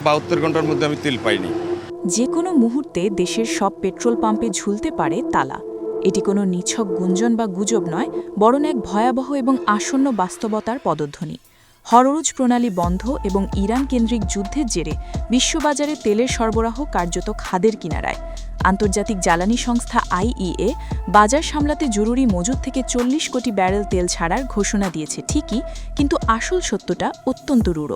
72 ঘন্টার মধ্যে আমি তেল পাইনি। যে কোনো মুহূর্তে দেশের সব পেট্রোল পাম্পে ঝুলতে পারে তালা। এটি কোনো নিছক গুঞ্জন বা গুজব নয়, বরং এক ভয়াবহ এবং আসন্ন বাস্তবতার পদধ্বনি। হররুজ প্রণালী বন্ধ এবং ইরান কেন্দ্রিক যুদ্ধের জেরে বিশ্ববাজারে তেলের সরবরাহ কার্যত খাদের কিনারায়। আন্তর্জাতিক জ্বালানি সংস্থা IEA বাজার সামলাতে জরুরি মজুদ থেকে 40 কোটি ব্যারেল তেল ছাড়ার ঘোষণা দিয়েছে ঠিকই, কিন্তু আসল সত্যটা অত্যন্ত রূঢ়।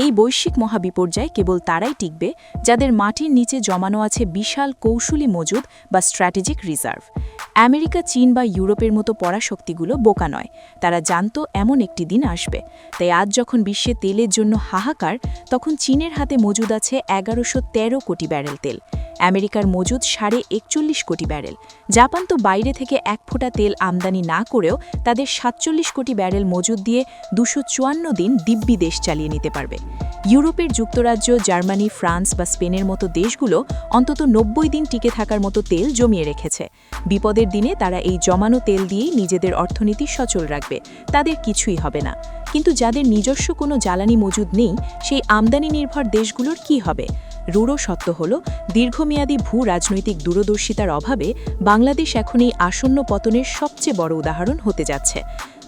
এই বৈশ্বিক মহাবিপর্যয় কেবল তারাই টিকবে যাদের মাটির নিচে জমানো আছে বিশাল কৌশলী মজুদ বা স্ট্র্যাটেজিক রিজার্ভ। আমেরিকা, চীন বা ইউরোপের মতো পরাশক্তিগুলো বোকা নয়, তারা জানত এমন একটি দিন আসবে। তাই আজ যখন বিশ্বে তেলের জন্য হাহাকার, তখন চীনের হাতে মজুদ আছে 1113 কোটি ব্যারেল তেল, আমেরিকার মজুদ 41 কোটি ব্যারেল। জাপান তো বাইরে থেকে এক ফোঁটা তেল আমদানি না করেও তাদের 47 কোটি ব্যারেল মজুদ দিয়ে 254 দিন দিব্যি দেশ চালিয়ে নিতে পারবে। ইউরোপের যুক্তরাজ্য, জার্মানি, ফ্রান্স বা স্পেনের মতো দেশগুলো অন্তত 90 দিন টিকে থাকার মতো তেল জমিয়ে রেখেছে। বিপদের দিনে তারা এই জমানো তেল দিয়েই নিজেদের অর্থনীতি সচল রাখবে, তাদের কিছুই হবে না। কিন্তু যাদের নিজস্ব কোনো জ্বালানি মজুদ নেই, সেই আমদানি নির্ভর দেশগুলোর কি হবে? রূঢ় সত্য হল, দীর্ঘমেয়াদী ভূ রাজনৈতিক দূরদর্শিতার অভাবে বাংলাদেশ এখন এই আসন্ন পতনের সবচেয়ে বড় উদাহরণ হতে যাচ্ছে।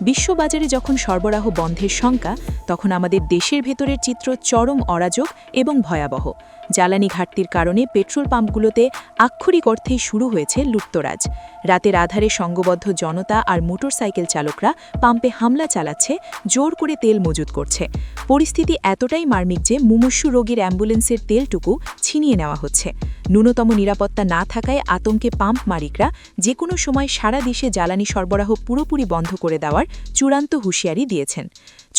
বিশ্ববাজারে যখন সরবরাহ বন্ধের শঙ্কা, তখন আমাদের দেশের ভেতরের চিত্র চরম অরাজক এবং ভয়াবহ। জ্বালানি ঘাটতির কারণে পেট্রোল পাম্পগুলোতে আক্ষরিক অর্থেই শুরু হয়েছে লুটতরাজ। রাতের আধারে সংঘবদ্ধ জনতা আর মোটরসাইকেল চালকরা পাম্পে হামলা চালাচ্ছে, জোর করে তেল মজুত করছে। পরিস্থিতি এতটাই মার্মিক যে মুমূর্ষু রোগীর অ্যাম্বুলেন্সের তেলটুকু ছিনিয়ে নেওয়া হচ্ছে। ন্যূনতম নিরাপত্তা না থাকায় আতঙ্কে পাম্প মালিকরা যে কোনো সময় সারা দেশে জ্বালানি সরবরাহ পুরোপুরি বন্ধ করে দেওয়ার চূড়ান্ত হুঁশিয়ারি দিয়েছেন।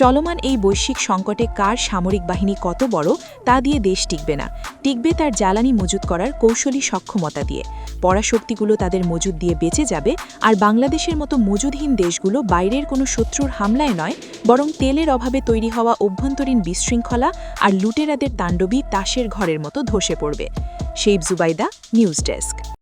চলমান এই বৈশ্বিক সংকটে কার সামরিক বাহিনী কত বড় তা দিয়ে দেশ টিকবে না, টিকবে তার জ্বালানি মজুত করার কৌশলী সক্ষমতা দিয়ে। পরাশক্তিগুলো তাদের মজুদ দিয়ে বেঁচে যাবে, আর বাংলাদেশের মতো মজুদহীন দেশগুলো বাইরের কোনো শত্রুর হামলায় নয়, বরং তেলের অভাবে তৈরি হওয়া অভ্যন্তরীণ বিশৃঙ্খলা আর লুটেরাদের তাণ্ডবী তাসের ঘরের মতো ধসে পড়বে। শেইব জুবাইদা, নিউজ ডেস্ক।